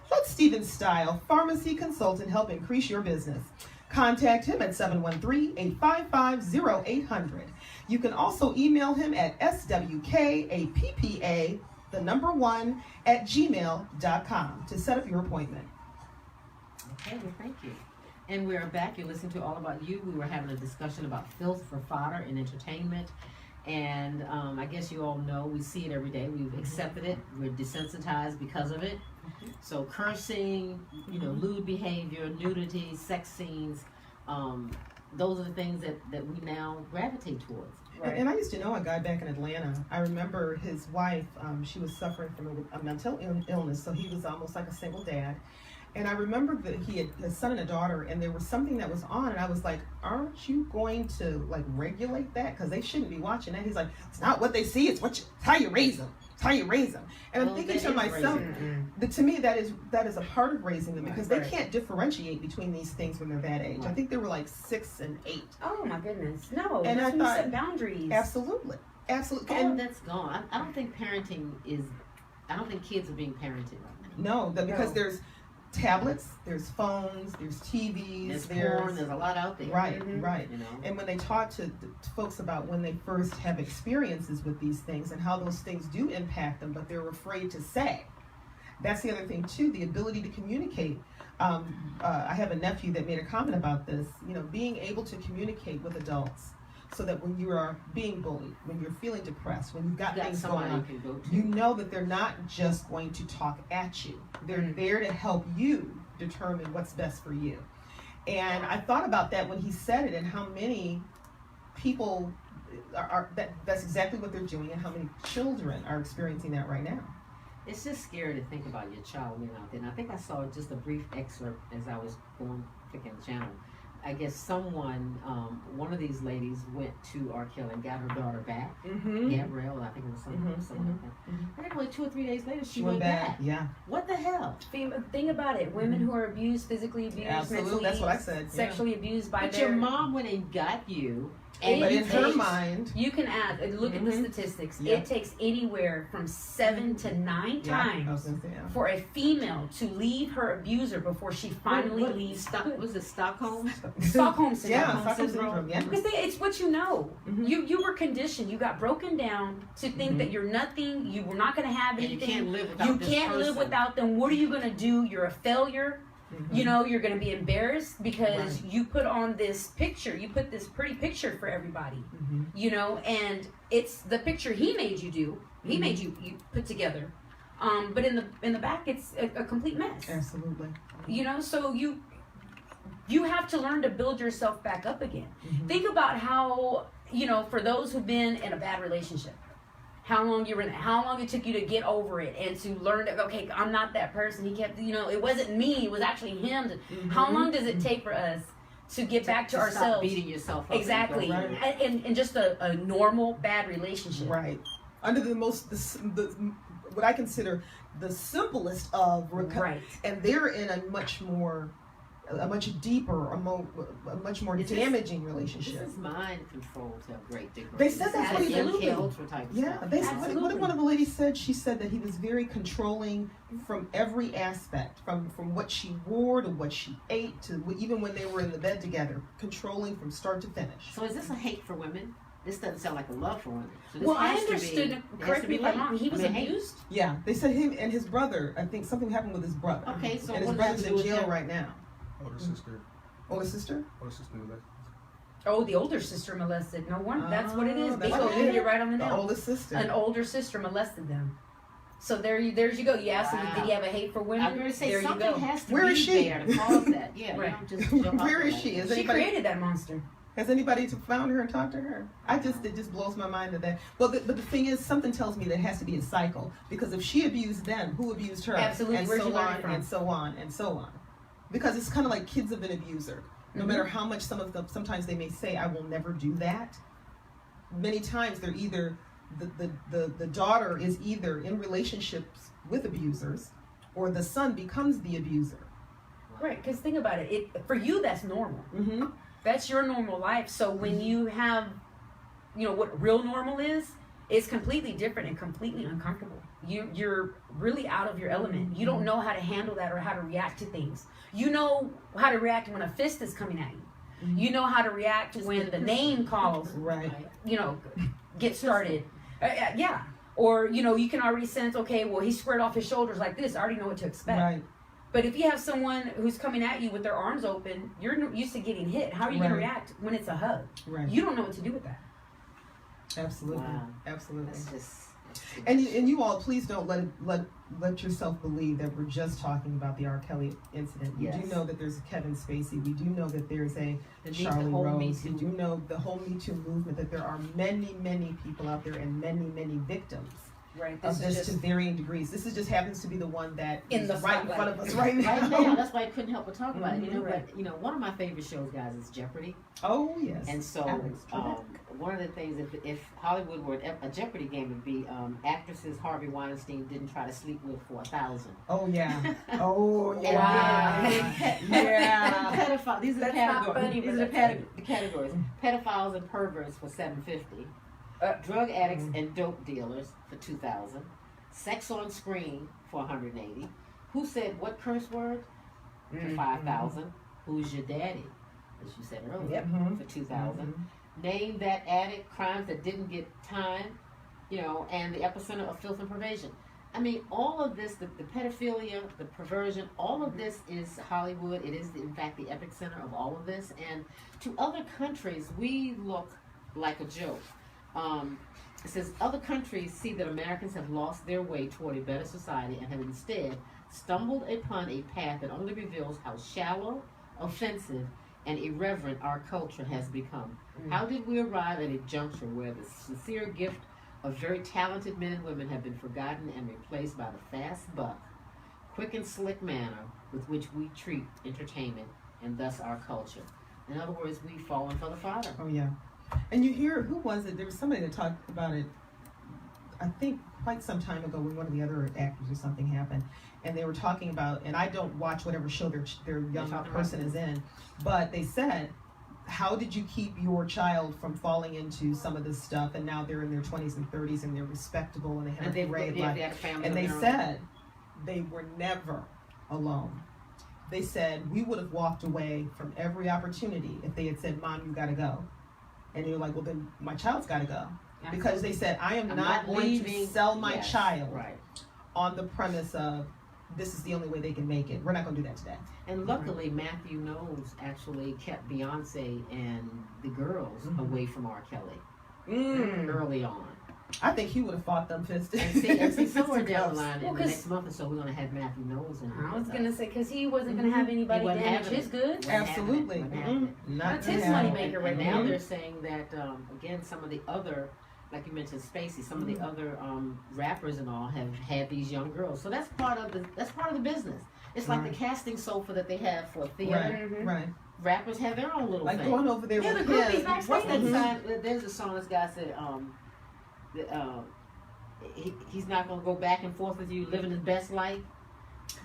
Let Steven Style, pharmacy consultant, help increase your business. Contact him at 713-855-0800. You can also email him at swkappa, the number 1, @gmail.com to set up your appointment. Okay, well, thank you. And we are back. You're listening to All About You. We were having a discussion about filth for fodder in entertainment. And I guess you all know we see it every day. We've accepted it. We're desensitized because of it. So cursing, you know, lewd behavior, nudity, sex scenes, those are the things that we now gravitate towards. And I used to know a guy back in Atlanta. I remember his wife, she was suffering from a mental illness, so he was almost like a single dad. And I remember that he had a son and a daughter, and there was something that was on, and I was like, aren't you going to like regulate that? Because they shouldn't be watching that. He's like, it's not what they see, it's it's how you raise them. It's how you raise them. And I'm thinking to myself, to me that is a part of raising them, because they can't differentiate between these things when they're that age. I think they were like 6 and 8. Oh my goodness, no! And that's I when you thought- set boundaries. Absolutely. All of that's gone. I don't think parenting is, I don't think kids are being parented right now. No, because there's tablets, there's phones, there's TVs, There's porn, there's a lot out there. Right, right. You know? And when they talk to folks about when they first have experiences with these things and how those things do impact them, but they're afraid to say. That's the other thing too, the ability to communicate. I have a nephew that made a comment about this, you know, being able to communicate with adults so that when you are being bullied, when you're feeling depressed, when you've got things going somebody on, you can go to. you know that they're not just going to talk at you. They're there to help you determine what's best for you. And I thought about that when he said it, and how many people that's exactly what they're doing, and how many children are experiencing that right now. It's just scary to think about your child being out there. And I think I saw just a brief excerpt as I was clicking the channel. I guess someone, one of these ladies went to R. Kelly and got her daughter back. Gabrielle, I think it was someone like that. And then like 2 or 3 days later, she went back. Yeah. What the hell? Think about it. Women who are abused, physically abused, Absolutely. mentally, That's what I said. sexually abused by But their. your mom went and got you. But in her takes- mind, You can add. Look at the statistics. Yeah. It takes anywhere from 7 to 9 I was times gonna say, yeah. for a female to leave her abuser before she finally leaves. Was it Stockholm? Stockholm syndrome. Yeah, Stockholm syndrome. Yeah. Because it's what you know. You were conditioned. You got broken down to think that you're nothing. You were not going to have And anything. you can't live without You this can't live person. without them. What are you going to do? You're a failure. You know, you're going to be embarrassed because you put on this picture. You put this pretty picture for everybody. You know, and it's the picture he made you do. He made you put together. But in the back, it's a complete mess. Absolutely. You know, so you have to learn to build yourself back up again. Think about how, you know, for those who've been in a bad relationship, how long it took you to get over it and to learn that, okay, I'm not that person. He kept, you know, it wasn't me, it was actually him. How long does it take for us to get back to Stop ourselves? beating yourself up. Exactly. And go, right. And just a normal bad relationship. Right. Under the what I consider the simplest of Right. and they're in a much more a much deeper, a much more Is this- damaging This relationship. is mind control to a great degree. They said that's what This he is did. MK Ultra type Yeah, stuff. they Absolutely. what one of the ladies said. She said that he was very controlling from every aspect, from what she wore to what she ate to even when they were in the bed together, controlling from start to finish. So is this a hate for women? This doesn't sound like a love for women. So this Well, I has to be- understood. it has Correct to me be if I'm hate. wrong. He was I mean, hate. abused. Yeah, they said him and his brother. I think something happened with his brother. Okay, so and his what does brother's that in do with jail him? right now. Older sister. Oh, his sister. Older sister molested. Oh, the older sister molested. No wonder. That's what it is. Oh, that's Bingo, what it you is. hit it right on the The nail. oldest sister. An older sister molested them. So there's you go. You asked him, Wow. did he have a hate for women? I'm going to say there you something go. has to Where be is she? there to cause that. Yeah, Right. you don't just jump Where out is like she? that. Is She anybody- created that monster. Has anybody found her and talked to her? It just blows my mind that. Well, but the thing is, something tells me there has to be a cycle, because if she abused them, who abused her? Absolutely. And Where'd so you learn it on from? and so on and so on. Because it's kind of like kids of an abuser. No Mhm. matter how much some of them, sometimes they may say, "I will never do that." Many times they're either the daughter is either in relationships with abusers, or the son becomes the abuser. Right. Because think about it. For you, that's normal. Mm-hmm. That's your normal life. So when you have, what real normal is, it's completely different and completely uncomfortable. You're really out of your element. You don't know how to handle that or how to react to things. You know how to react when a fist is coming at you. Mhm. You know how to react when the name calls, Right. get started. Yeah. Or, you can already sense, okay, well, he squared off his shoulders like this. I already know what to expect. Right. But if you have someone who's coming at you with their arms open, you're used to getting hit. How are you going Right. to react when it's a hug? Right. You don't know what to do with that. Absolutely. Wow. Absolutely. That's just. And you all, please don't let yourself believe that we're just talking about the R. Kelly incident. We Yes. do know that there's a Kevin Spacey. We do know that there's a The Charlie whole Me Rose. We Too. do know the whole Me Too movement, that there are many, many people out there and many, many victims Right. of this to varying degrees. This just happens to be the one that In is the right in spotlight. front of us right now. Right now, that's why I couldn't help but talk about it. Right. But one of my favorite shows, guys, is Jeopardy. Oh yes. And so, Alex Trebek. one of the things, if Hollywood were a Jeopardy game, would be actresses Harvey Weinstein didn't try to sleep with for 1,000. Oh yeah. Oh yeah. Wow. Yeah. Pedophile. These are the That's not categories. funny, These but are that's the categories. Pedophiles and perverts for $750. Drug addicts and dope dealers for $2,000. Sex on screen for $180. Who said what curse word for $5,000? Who's your daddy? As you said earlier, Mhm. for $2,000. Name that addict, crimes that didn't get time, and the epicenter of filth and perversion. I mean, all of this, the pedophilia, the perversion, all of this is Hollywood. It is, in fact, the epicenter of all of this. And to other countries, we look like a joke. It says, other countries see that Americans have lost their way toward a better society and have instead stumbled upon a path that only reveals how shallow, offensive, and irreverent our culture has become. How did we arrive at a juncture where the sincere gift of very talented men and women have been forgotten and replaced by the fast buck, quick and slick manner with which we treat entertainment and thus our culture? In other words, we've fallen for the Father. Oh yeah. And you hear, who was it? There was somebody that talked about it, I think quite some time ago, when one of the other actors or something happened, and they were talking about, and I don't watch whatever show their young talking person about is in, but they said, how did you keep your child from falling into some of this stuff? And now they're in their 20s and 30s and they're respectable and they have And a they've great they life. had a family And of they their own. said they were never alone. They said, we would have walked away from every opportunity if they had said, Mom, you gotta go. And you're like, well, then my child's got to go. Because they said, I am I'm not going leaving. to sell my Yes, child right. on the premise of this is the only way they can make it. We're not going to do that today. And luckily, Matthew Knowles actually kept Beyonce and the girls Mhm. away from R. Kelly Mm. early on. I think he would have fought them fisted. And see somewhere down the line, Well, in the 'cause- next month or so, we're going to have Matthew Knowles in. I was going to say, because he wasn't going to have anybody He wasn't damage having his it. goods. Absolutely. What happened? Not That's gonna his happen. money maker right And now Mhm. they're saying that, again, some of the other, like you mentioned, Spacey, some of the other rappers and all have had these young girls. So that's part of the business. It's like Right. the casting sofa that they have for theater. Right, right. Rappers have their own little Like thing. going over there Yeah, with the groupies him. backstage. What's that Mhm. sign? There's a song this guy said, he's not gonna go back and forth with you, living his best life.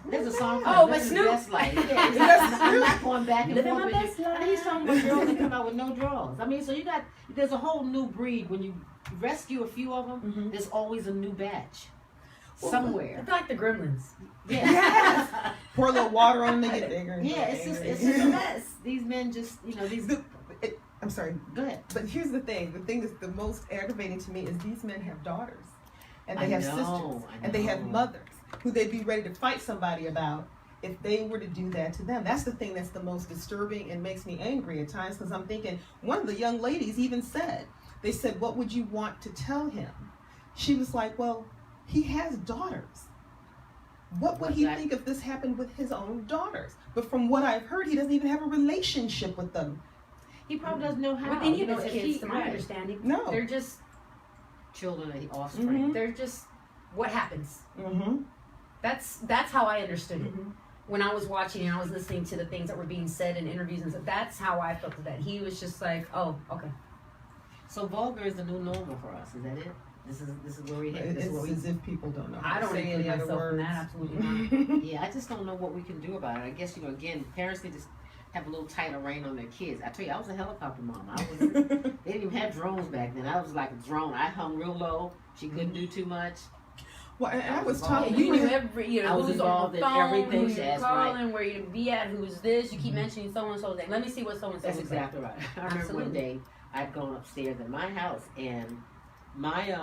There's a song Oh, called but This Is Snoop. Best Life. Yeah, I'm not going back and Living forth my with you. best life. And he's talking about girls that come out with no drawers. I mean, so there's a whole new breed. When you rescue a few of them, Mhm. there's always a new batch I somewhere. feel like the Gremlins. Yeah. Pour a little water on them, they get bigger. and Yeah, bigger. it's just a mess. These men just, these. I'm sorry, Go ahead. but here's the thing. The thing that's the most aggravating to me is these men have daughters, and they I have know, sisters, I and they have know. mothers who they'd be ready to fight somebody about if they were to do that to them. That's the thing that's the most disturbing and makes me angry at times, because I'm thinking, one of the young ladies even said, they said, what would you want to tell him? She was like, well, he has daughters. What would he think if this happened with his own daughters? But from what I've heard, he doesn't even have a relationship with them. He probably doesn't know how. With any of You know, his if kids, he- to my right. understanding, No. they're just Children and offspring. Mhm. they're just what happens. Mm-hmm. That's how I understood it. When I was watching and I was listening to the things that were being said in interviews and stuff, that's how I felt with that. He was just like, oh, okay. So vulgar is the new normal for us. Is that it? This is where we hit. This It's is where we. as if people don't know. How I to don't say include any other myself in words. that, absolutely not. Yeah, I just don't know what we can do about it. I guess again, parents need to have a little tighter rein on their kids. I tell you, I was a helicopter mom. They didn't even have drones back then. I was like a drone. I hung real low. She couldn't do too much. Well, and I was Yeah, talking. You we knew were- every, I was who's on involved the in phone, everything. who you're That's calling, where you be at, who's this. You keep Mm-hmm. mentioning so and so's name. Let me see what so and so. That's exactly right. I remember one Absolutely. day I'd gone upstairs in my house and my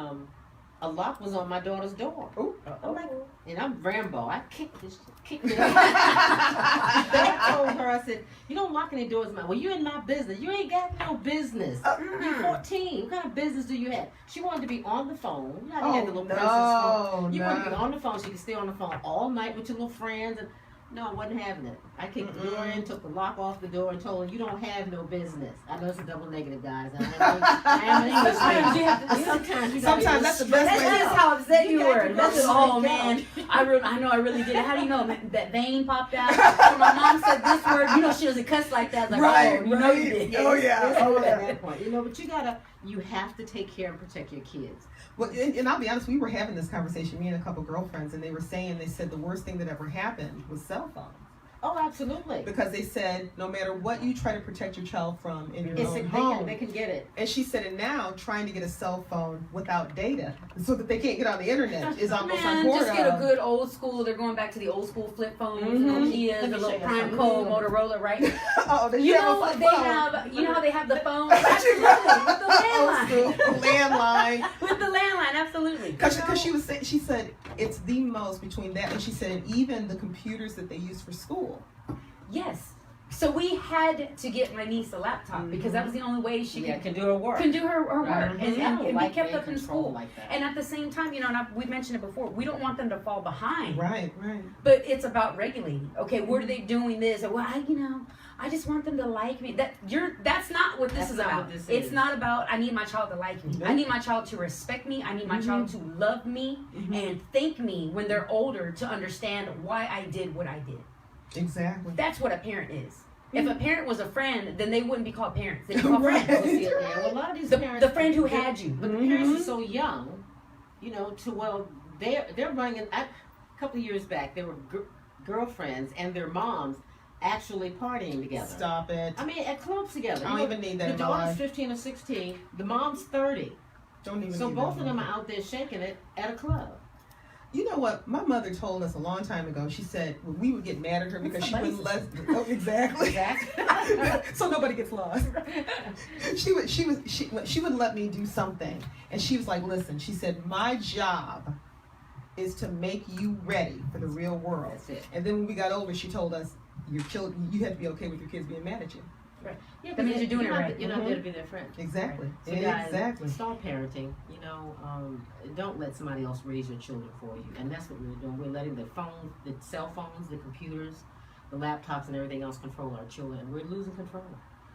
a lock was on my daughter's door. Ooh. I'm like, and I'm Rambo. I kicked it. Then I told her, I said, you don't lock any doors, man. Well, you in my business. You ain't got no business. You're 14. What kind of business do you have? She wanted to be on the phone. You know how they had the little princess phone. You want to be on the phone. She could stay on the phone all night with your little friends. And no, I wasn't having it. I kicked the door in, took the lock off the door, and told her, you don't have no business. I know it's a double negative, guys. I am an English Sometimes you have to- lady. Sometimes you Sometimes gotta that's the be best That's way. just how upset you You got were. to That's go. just, oh man, I know I really did it. How do you know that vein popped out? When my mom said this word, you know she doesn't cuss like that. I was like, Right, oh, you know you right. did. Oh, yeah. It's Oh, at yeah. that point, but you have to take care and protect your kids. Well, and I'll be honest, we were having this conversation, me and a couple girlfriends, and they said the worst thing that ever happened was cell phones. Oh, absolutely. Because they said no matter what you try to protect your child from in your It's own home. they can get it. And she said, and now trying to get a cell phone without data so that they can't get on the internet is almost Man, unheard just get a of. good old school. They're going back to the old school flip phones, Mhm. Nokias, Let the me little show you Prime something. Code, Motorola, right? Oh, they You have know a flip they phone. have. You know how they have the phones? That's Absolutely, right. with the landline. Old school landline. With the landline, absolutely. Because she was saying, she said it's the most between that, and she said even the computers that they use for school. Yes. So we had to get my niece a laptop because that was the only way she Can do her work. can do her Right. work and, See, I don't and like be kept being up in controlled school. like that. And at the same time, you know, and we mentioned it before, we don't want them to fall behind. Right, right. But it's about regulating. Okay, what are they doing this? Or, well, I just want them to like me. That's not what this That's is not about. what this It's is. not about I need my child to like me. I need my child to respect me. I need my child to love me and thank me when they're older to understand why I did what I did. Exactly. That's what a parent is. If a parent was a friend, then they wouldn't be called parents. They'd be called Right. friends. Well, see, well, a lot of these The parents, friend who had you. but the parents are so young, they're running. A couple of years back, there were girlfriends and their moms actually partying together. Stop it. I mean, at clubs together. I don't even need that The in my daughter's life. 15 or 16. The mom's 30. Don't even So need both that of them in are my out there shaking it at a club. You know what? My mother told us a long time ago. She said when we would get mad at her because she wouldn't let. Oh, exactly. Exactly. So nobody gets lost. She would let me do something, and she was like, "Listen," she said, "my job is to make you ready for the real world." That's it. And then when we got older, she told us, "You have to be okay with your kids being mad at you." Yeah, That means you're doing it not, right. You're not there to be their friend. Exactly. So guys, Exactly. start parenting. Don't let somebody else raise your children for you. And that's what we're doing. We're letting the cell phones, the computers, the laptops, and everything else control our children. And we're losing control.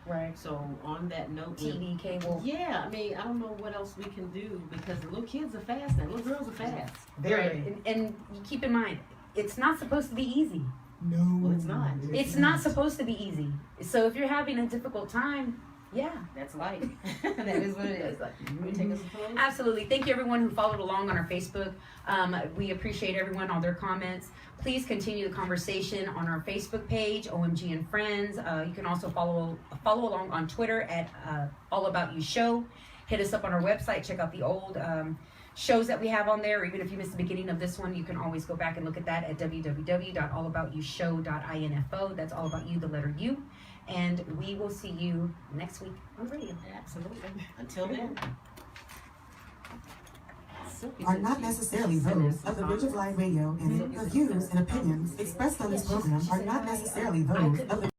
Right. So on that note, TV, cable. yeah, I mean, I don't know what else we can do because the little kids are fast now. Little girls are fast. Very. Right. And you keep in mind, it's not supposed to be easy. No. Well, it's not. It's not supposed to be easy. So if you're having a difficult time, yeah, That's life. That is what it is. Will you take us to close? Absolutely. Thank you, everyone who followed along on our Facebook. We appreciate everyone, all their comments. Please continue the conversation on our Facebook page, OMG and Friends. You can also follow along on Twitter at All About You Show. Hit us up on our website. Check out the old shows that we have on there. Or even if you missed the beginning of this one, you can always go back and look at that at www.allaboutyouShow.info. That's all about you, the letter U. And we will see you next week on radio. Absolutely. Until then. Are not necessarily those of the Bridge of Light Radio, and the views and opinions expressed on this program are not necessarily those of the